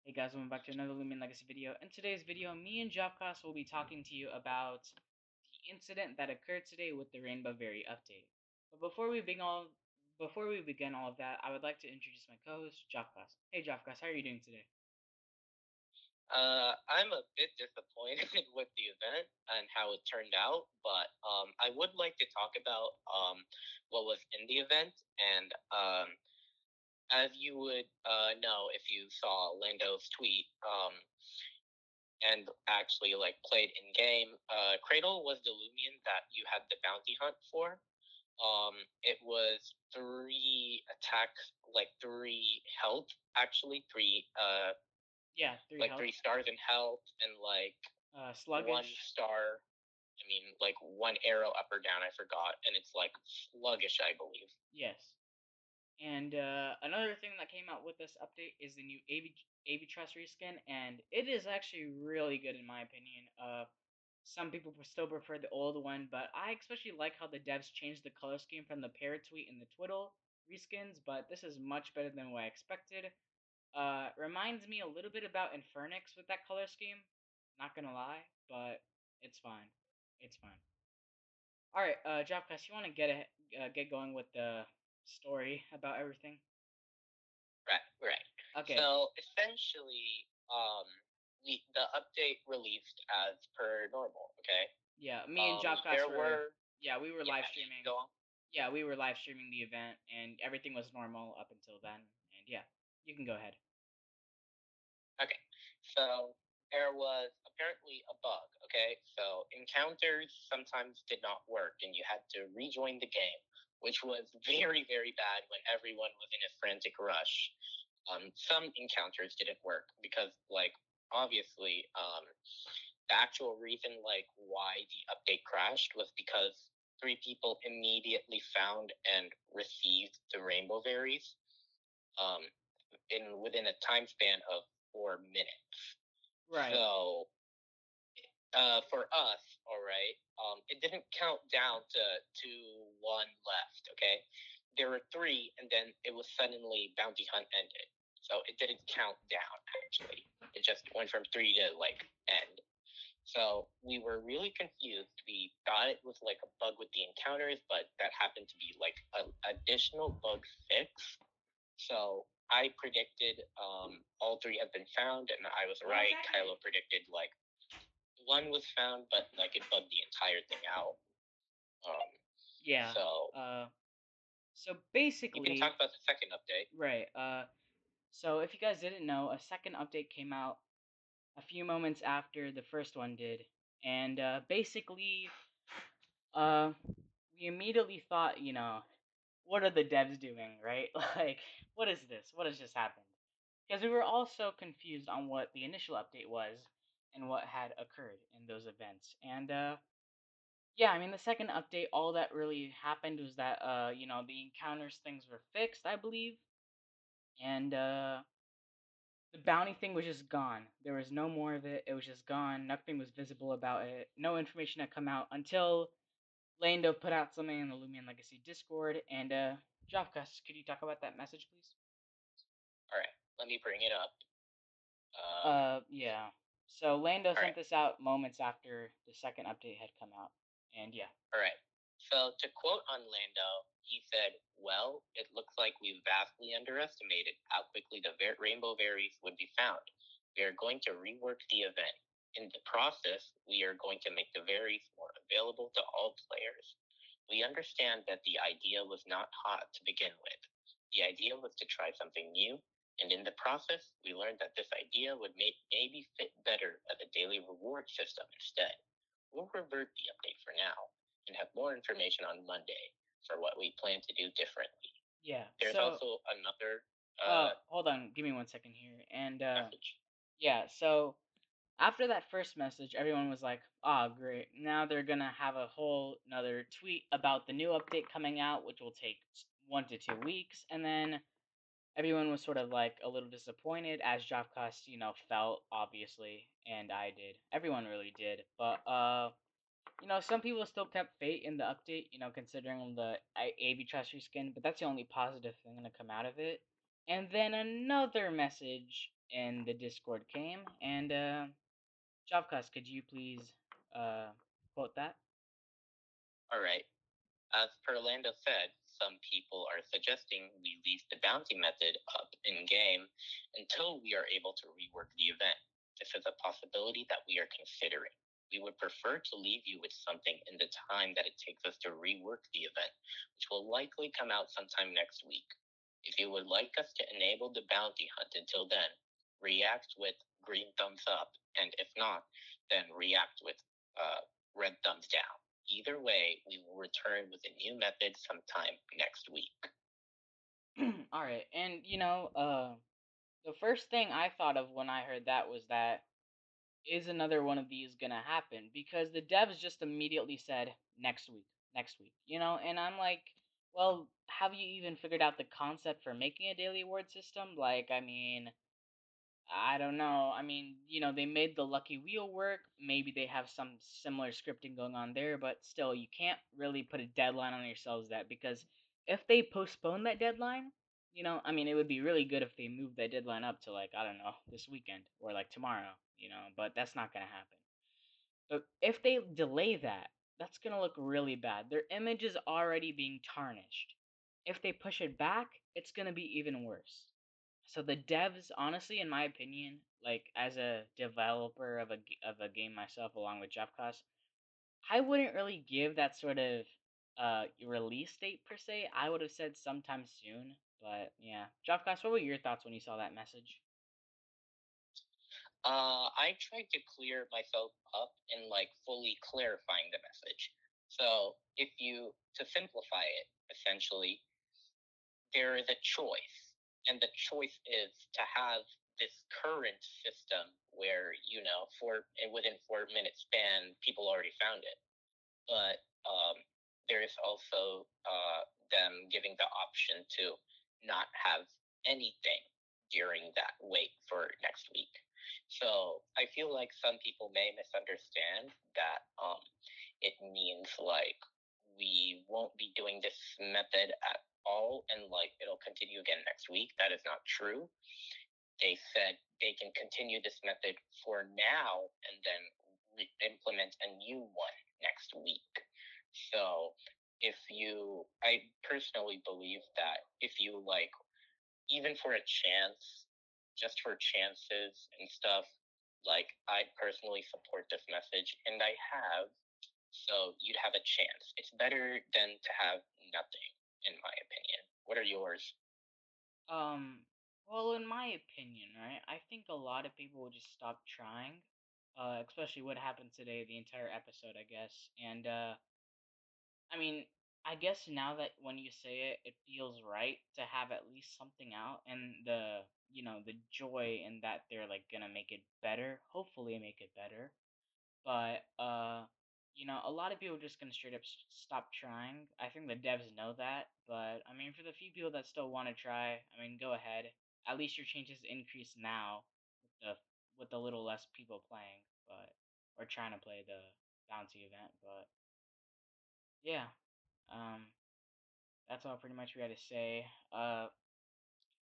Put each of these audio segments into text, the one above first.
Hey guys, welcome back to another Lumion Legacy video. In today's video, me and Jobcast will be talking to you about the incident that occurred today with the Rainbow Berry update. But before we begin all of that, I would like to introduce my co-host, Jobcast. Hey Jobcast, how are you doing today? I'm a bit disappointed with the event and how it turned out, but I would like to talk about what was in the event. And as you would know if you saw Lando's tweet and actually like played in game, Cradle was the Lumian that you had the bounty hunt for. It was 3 attacks, like 3 health, actually Yeah, three like health. 3 stars in health and like one Sluggish. star. I mean, like 1 arrow up or down. I forgot, and it's like sluggish, I believe. Yes. And another thing that came out with this update is the new AV Trust reskin, and it is actually really good in my opinion. Some people still prefer the old one, but I especially like how the devs changed the color scheme from the parrot tweet and the twiddle reskins, but this is much better than what I expected. Reminds me a little bit about Infernix with that color scheme, not gonna lie, but it's fine. It's fine. Alright, Jobcast, you want to get going with the story about everything? Right, right. Okay, So essentially, the update released as per normal. Okay. yeah, me and Jobcast There were, were, yeah, we were yeah. live You can streaming. go on. Yeah, we were live streaming the event, and everything was normal up until then. And yeah, you can go ahead. Okay. So there was apparently a bug. Okay. So encounters sometimes did not work, and you had to rejoin the game, which was very, very bad when everyone was in a frantic rush. Some encounters didn't work because, like, obviously, the actual reason, like, why the update crashed was because 3 people immediately found and received the rainbow berries, um, within a time span of 4 minutes. Right. So, for us, all right, it didn't count down to 1 left. Okay, there were 3, and then it was suddenly bounty hunt ended. So it didn't count down. Actually, it just went from 3 to like end. So we were really confused. We thought it was like a bug with the encounters, but that happened to be like an additional bug fix. So I predicted all 3 have been found, and I was right. Kylo predicted like 1 was found, but like it bugged the entire thing out. Um, Yeah. so Uh, so you can basically, talk about the second update. right. So if you guys didn't know, a second update came out a few moments after the first one did, and basically, uh, we immediately thought, what are the devs doing, right? Like, what is this? What has just happened? Because we were also confused on what the initial update was and what had occurred in those events. And yeah, I mean the second update, all that really happened was that the encounters things were fixed, I believe, and the bounty thing was just gone. There was no more of it. It was just gone. Nothing was visible about it. No information had come out until Lando put out something in the Lumion Legacy Discord. And Jofkas, could you talk about that message, please? All right, let me bring it up. Yeah. So Lando All sent right. this out moments after the second update had come out, and yeah. All right. So to quote on Lando, he said, "Well, it looks like we vastly underestimated how quickly the rainbow berries would be found. We are going to rework the event. In the process, we are going to make the berries more available to all players. We understand that the idea was not hot to begin with. The idea was to try something new, and in the process, we learned that this idea would maybe fit better as a daily reward system instead. We'll revert the update for now and have more information on Monday for what we plan to do differently." Yeah. There's So, also another hold on, give me 1 second here. And message. yeah. So after that first message, everyone was like, "Ah, great! Now they're gonna have a whole another tweet about the new update coming out, which will take 1 to 2 weeks." And then everyone was sort of like a little disappointed, as Jobcast, felt obviously, and I did. Everyone really did. But some people still kept faith in the update, considering the AV Trust reskin, but that's the only positive thing gonna come out of it. And then another message in the Discord came, and Javkas, could you please uh, quote that? All right. As Perlando said, some people are suggesting we leave the bounty method up in game until we are able to rework the event. This is a possibility that we are considering. We would prefer to leave you with something in the time that it takes us to rework the event, which will likely come out sometime next week. If you would like us to enable the bounty hunt until then, react with green thumbs up, and if not, then react with red thumbs down. Either way, we will return with a new method sometime next week. All right, and the first thing I thought of when I heard that was that is another one of these gonna happen because the devs just immediately said next week, and I'm like, well, have you even figured out the concept for making a daily award system? Like, I mean, I don't know. I mean, they made the lucky wheel work. Maybe they have some similar scripting going on there, but still, you can't really put a deadline on yourselves that because if they postpone that deadline, I mean, it would be really good if they moved that deadline up to like, I don't know, this weekend or like tomorrow, but that's not going to happen. But if they delay that, that's going to look really bad. Their image is already being tarnished. If they push it back, it's going to be even worse. So the devs, honestly, in my opinion, like as a developer of a game myself, along with Jeff Koss, I wouldn't really give that sort of release date per se. I would have said sometime soon, but yeah. Jeff Koss, what were your thoughts when you saw that message? I tried to clear myself up in like fully clarifying the message. So, to simplify it, essentially, there is a choice, and the choice is to have this current system where within 4 minute span, people already found it, but there is also them giving the option to not have anything during that wait for next week. So I feel like some people may misunderstand that it means like we won't be doing this method at all and like it'll continue again next week. That is not true. They said they can continue this method for now and then implement a new one next week. So I personally believe that if you like, even for a chance, just for chances and stuff, like I personally support this message and I have, so you'd have a chance. It's better than to have nothing, in my opinion. What are yours? Um, well, in my opinion, right, I think a lot of people will just stop trying, especially what happened today, the entire episode, I guess, and I mean, I guess now that when you say it, it feels right to have at least something out, and the joy in that they're like gonna make it better. Hopefully, make it better. But a lot of people are just gonna straight up stop trying. I think the devs know that, but I mean, for the few people that still want to try, I mean, go ahead. At least your chances increase now with the little less people playing, but or trying to play the bounty event. But yeah, um, that's all pretty much we had to say.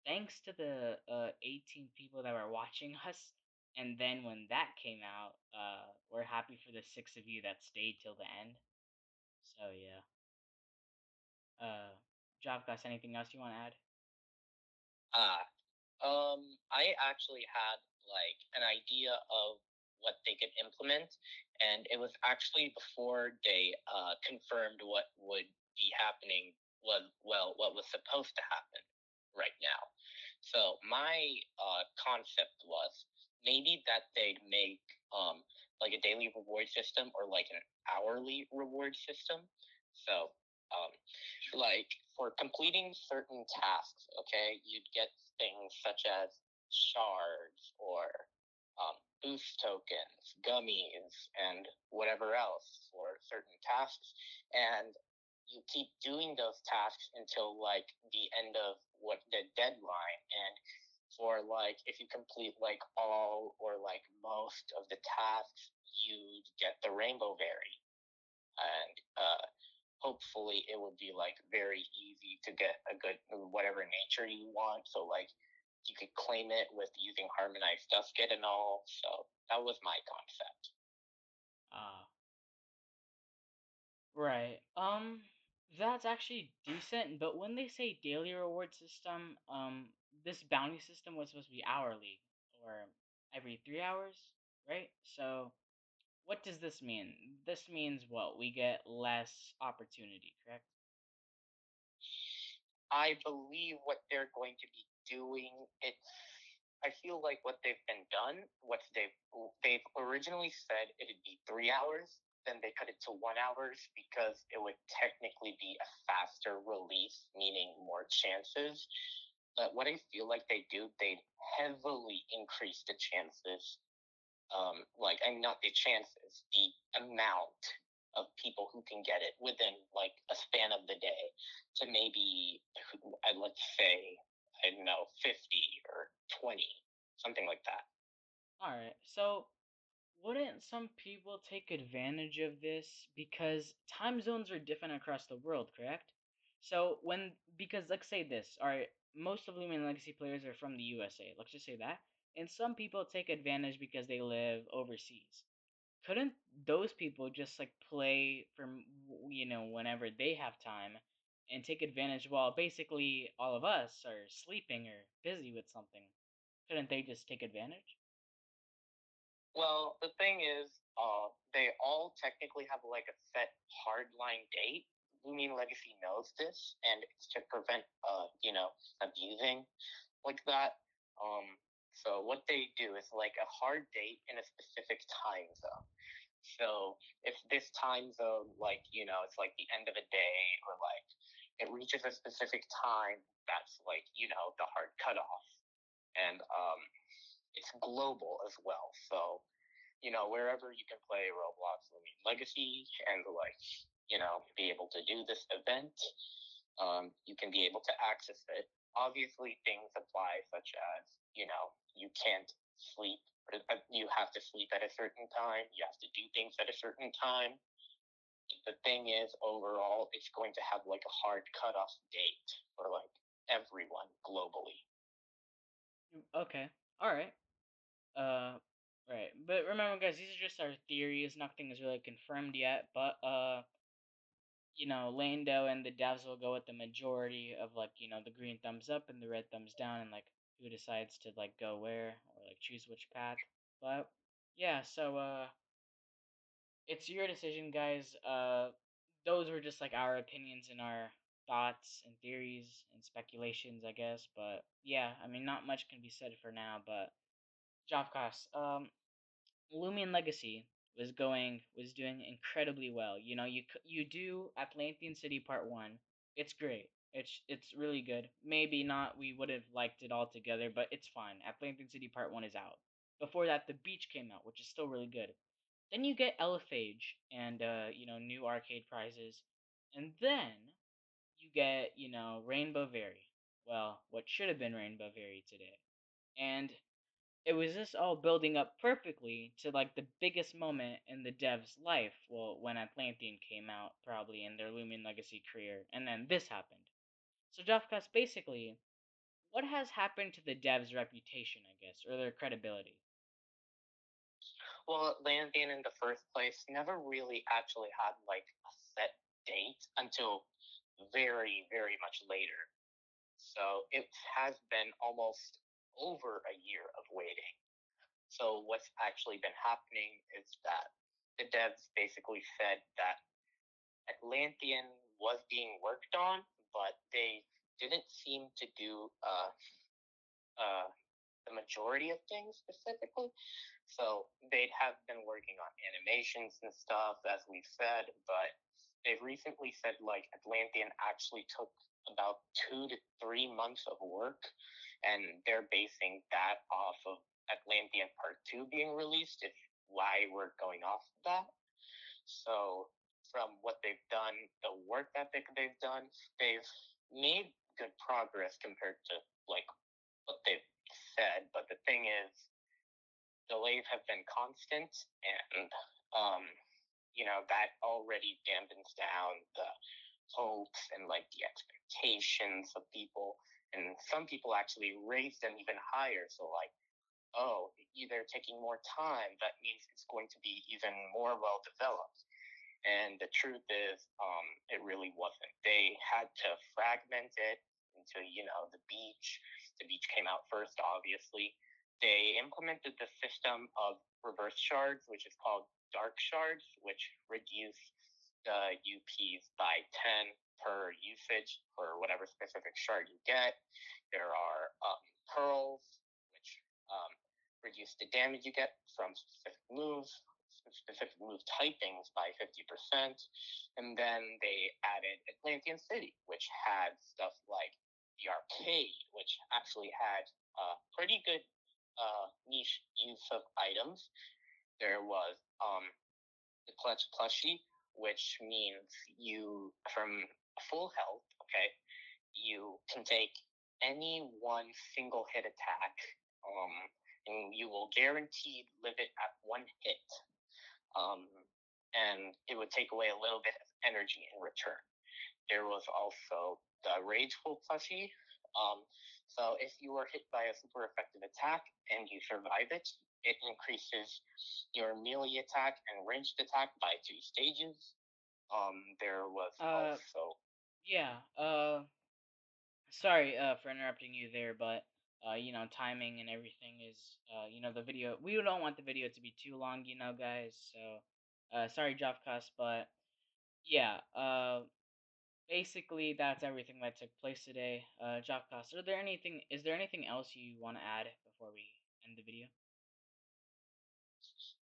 Thanks to the 18 people that were watching us, and then when that came out, we're happy for the 6 of you that stayed till the end. So yeah. Uh, Javkas, anything else you want to add? Ah, I actually had like an idea of what they could implement, and it was actually before they confirmed what would be happening. What was supposed to happen right now. So my concept was maybe that they'd make like a daily reward system or like an hourly reward system. So um, like for completing certain tasks, okay, you'd get things such as shards or boost tokens, gummies, and whatever else for certain tasks. And you keep doing those tasks until like the end of what the deadline. And for like if you complete like all or like most of the tasks, you get the rainbow berry. And hopefully it would be like very easy to get a good whatever nature you want. So like you could claim it with using harmonized dusket and all. So that was my concept. Ah, right. That's actually decent, but when they say daily reward system, this bounty system was supposed to be hourly or every 3 hours, right? So what does this mean? This means what? We get less opportunity, correct? I believe what they're going to be doing, it's I feel like what they've been done, they've originally said it'd be 3 hours, then they cut it to 1 hours because it would technically be a faster release, meaning more chances. But what I feel like they do, they heavily increase the chances, like I mean not the chances, the amount of people who can get it within like a span of the day to maybe let's say I don't know 50 or 20, something like that. All right. So wouldn't some people take advantage of this because time zones are different across the world, correct? So when because let's say this, all right, most of Lumen Legacy players are from the USA. Let's just say that. And some people take advantage because they live overseas. Couldn't those people just like play from whenever they have time and take advantage while basically all of us are sleeping or busy with something? Couldn't they just take advantage? Well, the thing is, they all technically have like a set hardline date. Lumion Legacy knows this, and it's to prevent, abusing like that. So what they do is like a hard date in a specific time zone. So if this time zone, like it's like the end of a day, or like it reaches a specific time, that's like the hard cutoff, and it's global as well. So wherever you can play Roblox Legacy and like, be able to do this event, you can be able to access it. Obviously, things apply such as, you can't sleep, you have to sleep at a certain time, you have to do things at a certain time. The thing is, overall, it's going to have like a hard cutoff date for like everyone globally. Okay. All right. Right. But remember, guys, these are just our theories. Nothing is really confirmed yet. But Lando and the devs will go with the majority of like the green thumbs up and the red thumbs down, and like who decides to like go where or like choose which path. But yeah, so it's your decision, guys. Those were just like our opinions and our thoughts and theories and speculations, I guess. But yeah, I mean, not much can be said for now. But Jobcast, Lumion Legacy was doing incredibly well. You do Atlantean City Part 1. It's great. It's really good. Maybe not we would have liked it all together, but it's fine. Atlantean City Part 1 is out. Before that, The Beach came out, which is still really good. Then you get Elephage and new arcade prizes. And then you get, Rainbow Berry. Well, what should have been Rainbow Berry today. And it was just all building up perfectly to like the biggest moment in the dev's life. Well, when Atlantean came out, probably in their Lumion Legacy career, and then this happened. So, Jeffcast, basically, what has happened to the dev's reputation, I guess, or their credibility? Well, Atlantean in the first place never really actually had like a set date until very, very much later. So it has been almost over a year of waiting. So what's actually been happening is that the devs basically said that Atlantean was being worked on, but they didn't seem to do uh, the majority of things specifically. So they have been working on animations and stuff, as we've said, but they've recently said like Atlantean actually took about 2 to 3 months of work, and they're basing that off of Atlantean Part 2 being released, if why we're going off of that. So from what they've done, the work ethic they've done, they've made good progress compared to like what they've said. But the thing is, delays have been constant, and um, that already dampens down the hopes and like the expectations of people. And some people actually raised them even higher. So like, oh, either taking more time, that means it's going to be even more well developed. And the truth is, it really wasn't. They had to fragment it into, the beach. The beach came out first, obviously. They implemented the system of reverse shards, which is called dark shards, which reduce the UPs by 10 per usage for whatever specific shard you get. There are pearls, which reduce the damage you get from specific move typings by 50%. And then they added Atlantean City, which had stuff like the arcade, which actually had pretty good niche use of items. There was the clutch plushie, which means you, from full health, okay, you can take any one single hit attack, and you will guaranteed live it at one hit. And it would take away a little bit of energy in return. There was also the Rageful plushie. So if you were hit by a super effective attack and you survive it, it increases your melee attack and ranged attack by 2 stages. There was also Yeah. Sorry for interrupting you there, but timing and everything is the video. We don't want the video to be too long, guys. So sorry, Jobcast, but yeah. Basically, that's everything that took place today. Jobcast, is there anything else you want to add before we end the video?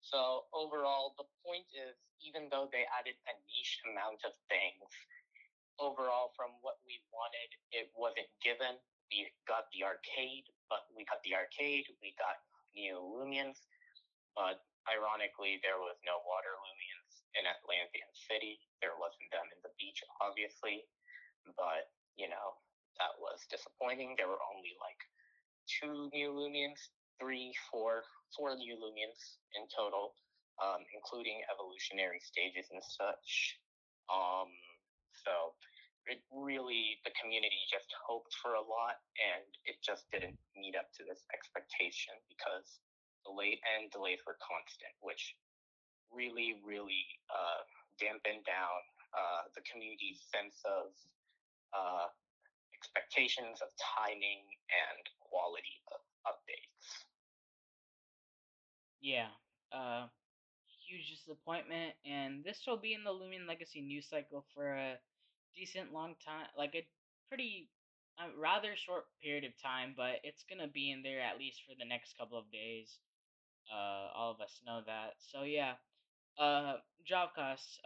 so overall, the point is, even though they added a niche amount of things, overall, from what we wanted, it wasn't given. We got the arcade, we got new Loomians, but ironically, there was no water Loomians in Atlantean City. There wasn't them in the beach, obviously, but, that was disappointing. There were only like 2 new Loomians, four new Loomians in total, including evolutionary stages and such. So it really, the community just hoped for a lot, and it just didn't meet up to this expectation because delays were constant, which really, really dampened down the community's sense of uh, expectations of timing and quality of updates. Yeah. Uh, Huge disappointment, and this will be in the Lumion Legacy news cycle for a decent long time, like a pretty rather short period of time, but it's gonna be in there at least for the next couple of days. All of us know that. So yeah, job costs.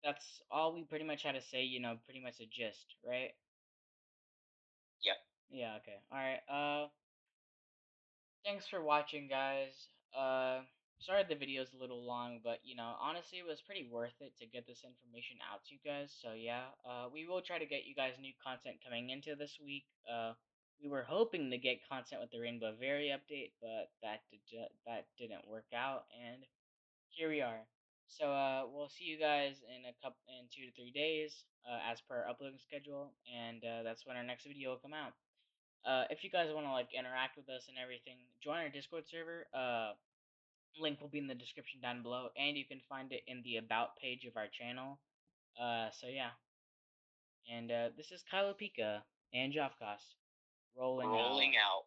That's all we pretty much had to say. Pretty much a gist, right? Yep. Yeah. Okay. All right. Thanks for watching, guys. Sorry the video's a little long, but honestly, it was pretty worth it to get this information out to you guys. So yeah, we will try to get you guys new content coming into this week. We were hoping to get content with the Rainbow Very update, but that didn't work out, and here we are. So we'll see you guys in 2 to 3 days, as per our uploading schedule, and that's when our next video will come out. If you guys want to like interact with us and everything, join our Discord server. Link will be in the description down below, and you can find it in the about page of our channel. So yeah, and this is Kylo Pika and Jobcast rolling Rolling out. out.